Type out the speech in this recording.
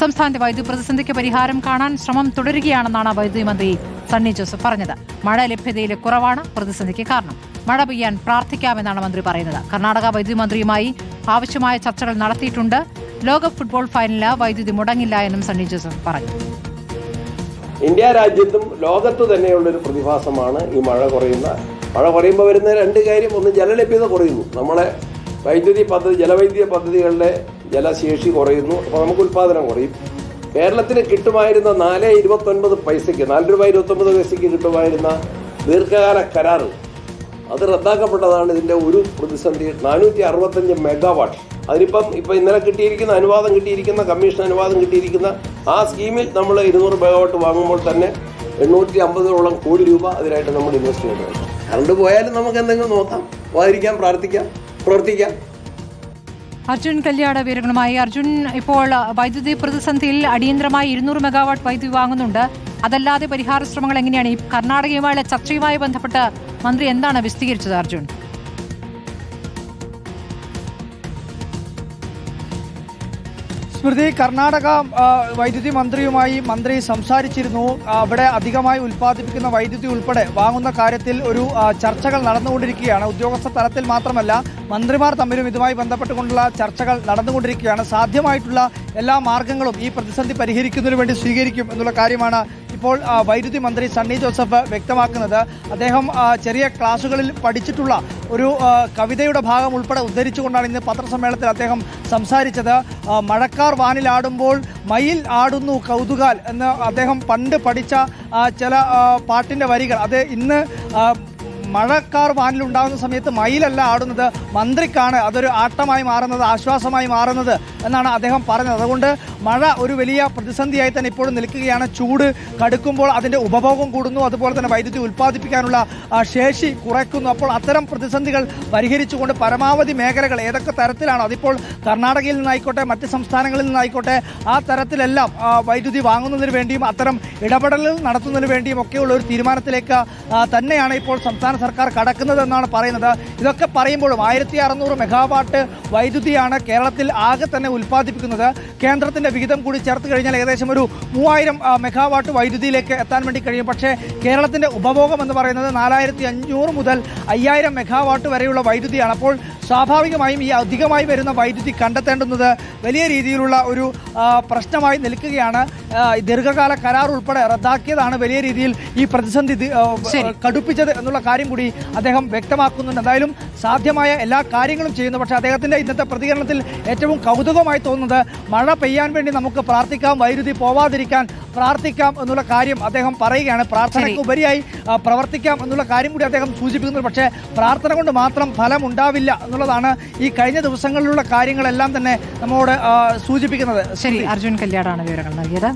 സംസ്ഥാനത്തെ വൈദ്യുതി പ്രതിസന്ധിക്ക് പരിഹാരം കാണാൻ ശ്രമം തുടരുകയാണെന്നാണ് വൈദ്യുതി മന്ത്രി സണ്ണി ജോസഫ് പറഞ്ഞത്. മഴ ലഭ്യതയിലെ കുറവാണ് പ്രതിസന്ധിക്ക് കാരണം. മഴ പെയ്യാൻ പ്രാർത്ഥിക്കാമെന്നാണ് മന്ത്രി പറയുന്നത്. കർണാടക വൈദ്യുതി മന്ത്രിയുമായി ആവശ്യമായ ചർച്ചകൾ നടത്തിയിട്ടുണ്ട്. ലോകകപ്പ് ഫുട്ബോൾ ഫൈനലിന് വൈദ്യുതി മുടങ്ങില്ല എന്നും സണ്ണി ജോസഫ് പറഞ്ഞു. ഇന്ത്യ രാജ്യത്തും ലോകത്ത് തന്നെയുള്ളൊരു പ്രതിഭാസമാണ് ഈ മഴ കുറയുമ്പോൾ വരുന്ന രണ്ട് കാര്യം. ഒന്ന്, ജലലഭ്യത കുറയുന്നു. നമ്മളെ വൈദ്യുതി പദ്ധതി, ജലവൈദ്യുത പദ്ധതികളുടെ ജലശേഷി കുറയുന്നു. അപ്പോൾ നമുക്ക് ഉൽപ്പാദനം കുറയും. കേരളത്തിന് കിട്ടുമായിരുന്ന 4.29 പൈസയ്ക്ക്, 4 രൂപ കിട്ടുമായിരുന്ന ദീർഘകാല കരാർ അത് റദ്ദാക്കപ്പെട്ടതാണ് ഇതിൻ്റെ ഒരു പ്രതിസന്ധി. 465 മെഗാവാട്ട്. അതിനിപ്പം ഇന്നലെ കിട്ടിയിരിക്കുന്ന അനുവാദം കിട്ടിയിരിക്കുന്ന, കമ്മീഷൻ അനുവാദം കിട്ടിയിരിക്കുന്ന ആ സ്കീമിൽ നമ്മൾ 200 മെഗാവാട്ട് വാങ്ങുമ്പോൾ തന്നെ 850 കോടി രൂപ അതിനായിട്ട് നമ്മൾ ഇൻവെസ്റ്റ് ചെയ്യുന്നുണ്ട്. കറണ്ട് പോയാലും നമുക്ക് എന്തെങ്കിലും നോക്കാം, പോകാതിരിക്കാം, പ്രാർത്ഥിക്കാം, പ്രവർത്തിക്കാം. അർജുൻ കല്യാട് വിവരങ്ങളുമായി. അർജുൻ, ഇപ്പോൾ വൈദ്യുതി പ്രതിസന്ധിയിൽ അടിയന്തരമായി 200 മെഗാവാട്ട് വൈദ്യുതി വാങ്ങുന്നുണ്ട്. അതല്ലാതെ പരിഹാര ശ്രമങ്ങൾ എങ്ങനെയാണ്? ഈ കർണാടകയുമായുള്ള ചർച്ചയുമായി ബന്ധപ്പെട്ട് മന്ത്രി എന്താണ് വിശദീകരിച്ചത് അർജുൻ? സ്മൃതി, കർണാടക വൈദ്യുതി മന്ത്രിയുമായി മന്ത്രി സംസാരിച്ചിരുന്നു. അവിടെ അധികമായി ഉൽപ്പാദിപ്പിക്കുന്ന വൈദ്യുതി ഉൾപ്പെടെ വാങ്ങുന്ന കാര്യത്തിൽ ഒരു ചർച്ചകൾ നടന്നുകൊണ്ടിരിക്കുകയാണ്. ഉദ്യോഗസ്ഥ തലത്തിൽ മാത്രമല്ല, മന്ത്രിമാർ തമ്മിലും ഇതുമായി ബന്ധപ്പെട്ടുകൊണ്ടുള്ള ചർച്ചകൾ നടന്നുകൊണ്ടിരിക്കുകയാണ്. സാധ്യമായിട്ടുള്ള എല്ലാ മാർഗങ്ങളും ഈ പ്രതിസന്ധി പരിഹരിക്കുന്നതിന് വേണ്ടി സ്വീകരിക്കും എന്നുള്ള കാര്യമാണ് ഇപ്പോൾ വൈദ്യുതി മന്ത്രി സണ്ണി ജോസഫ് വ്യക്തമാക്കുന്നത്. അദ്ദേഹം ചെറിയ ക്ലാസുകളിൽ പഠിച്ചിട്ടുള്ള ഒരു കവിതയുടെ ഭാഗം ഉൾപ്പെടെ ഉദ്ധരിച്ചുകൊണ്ടാണ് ഇന്ന് പത്രസമ്മേളനത്തിൽ അദ്ദേഹം സംസാരിച്ചത്. മഴക്കാർ വാനിലാടുമ്പോൾ മയിൽ ആടുന്നു കൗതുകാൽ എന്ന് അദ്ദേഹം പണ്ട് പഠിച്ച ചില പാട്ടിൻ്റെ വരികൾ, അത് ഇന്ന് മഴക്കാർ വാനിലുണ്ടാകുന്ന സമയത്ത് മയിലല്ല ആടുന്നത്, മന്ത്രിക്കാണ് അതൊരു ആട്ടമായി മാറുന്നത്, ആശ്വാസമായി മാറുന്നത് എന്നാണ് അദ്ദേഹം പറഞ്ഞത്. അതുകൊണ്ട് മഴ ഒരു വലിയ പ്രതിസന്ധിയായി തന്നെ ഇപ്പോഴും നിൽക്കുകയാണ്. ചൂട് കടുക്കുമ്പോൾ അതിൻ്റെ ഉപഭോഗം കൂടുന്നു, അതുപോലെ തന്നെ വൈദ്യുതി ഉൽപ്പാദിപ്പിക്കാനുള്ള ശേഷി കുറയ്ക്കുന്നു. അപ്പോൾ അത്തരം പ്രതിസന്ധികൾ പരിഹരിച്ചുകൊണ്ട് പരമാവധി മേഖലകൾ ഏതൊക്കെ തരത്തിലാണോ, അതിപ്പോൾ കർണാടകയിൽ നിന്നായിക്കോട്ടെ മറ്റ് സംസ്ഥാനങ്ങളിൽ നിന്നായിക്കോട്ടെ, ആ തരത്തിലെല്ലാം വൈദ്യുതി വാങ്ങുന്നതിന് വേണ്ടിയും അത്തരം ഇടപെടലുകൾ നടത്തുന്നതിന് വേണ്ടിയും ഒക്കെയുള്ള ഒരു തീരുമാനത്തിലേക്ക് തന്നെയാണ് ഇപ്പോൾ സംസ്ഥാന സർക്കാർ കടക്കുന്നതെന്നാണ് പറയുന്നത്. ഇതൊക്കെ പറയുമ്പോഴും 1600 മെഗാവാട്ട് വൈദ്യുതിയാണ് കേരളത്തിൽ ആകെ തന്നെ ഉൽപ്പാദിപ്പിക്കുന്നത്. കേന്ദ്രത്തിന്റെ വിഹിതം കൂടി ചേർത്ത് കഴിഞ്ഞാൽ ഏകദേശം ഒരു 3000 മെഗാവാട്ട് വൈദ്യുതിയിലേക്ക് എത്താൻ വേണ്ടി കഴിയും. പക്ഷേ കേരളത്തിന്റെ ഉപഭോഗം എന്ന് പറയുന്നത് 4500 മുതൽ 5000 മെഗാവാട്ട് വരെയുള്ള വൈദ്യുതിയാണ്. അപ്പോൾ സ്വാഭാവികമായും ഈ അധികമായി വരുന്ന വൈദ്യുതി കണ്ടെത്തേണ്ടുന്നത് വലിയ രീതിയിലുള്ള ഒരു പ്രശ്നമായി നിൽക്കുകയാണ്. ദീർഘകാല കരാർ ഉൾപ്പെടെ റദ്ദാക്കിയതാണ് വലിയ രീതിയിൽ ഈ പ്രതിസന്ധി കടുപ്പിച്ചത് എന്നുള്ള കാര്യം കൂടി അദ്ദേഹം വ്യക്തമാക്കുന്നുണ്ട്. എന്തായാലും സാധ്യമായ എല്ലാ കാര്യങ്ങളും ചെയ്യുന്നു. പക്ഷേ അദ്ദേഹത്തിന്റെ ഇന്നത്തെ പ്രതികരണത്തിൽ ഏറ്റവും കൗതുകമായി തോന്നുന്നത് മഴ പെയ്യാൻ വേണ്ടി നമുക്ക് പ്രാർത്ഥിക്കാം, വൈദ്യുതി പോവാതിരിക്കാൻ പ്രാർത്ഥിക്കാം എന്നുള്ള കാര്യം അദ്ദേഹം പറയുകയാണ്. പ്രാർത്ഥനയ്ക്ക് ഉപരിയായി പ്രവർത്തിക്കാം എന്നുള്ള കാര്യം കൂടി അദ്ദേഹം സൂചിപ്പിക്കുന്നു. പക്ഷേ പ്രാർത്ഥന കൊണ്ട് മാത്രം ഫലം ഉണ്ടാവില്ല എന്നുള്ളതാണ് ഈ കഴിഞ്ഞ ദിവസങ്ങളിലുള്ള കാര്യങ്ങളെല്ലാം തന്നെ നമ്മോട് സൂചിപ്പിക്കുന്നത്. ശരി, അർജുൻ കല്യാടാണ് വിവരങ്ങൾ നൽകിയത്.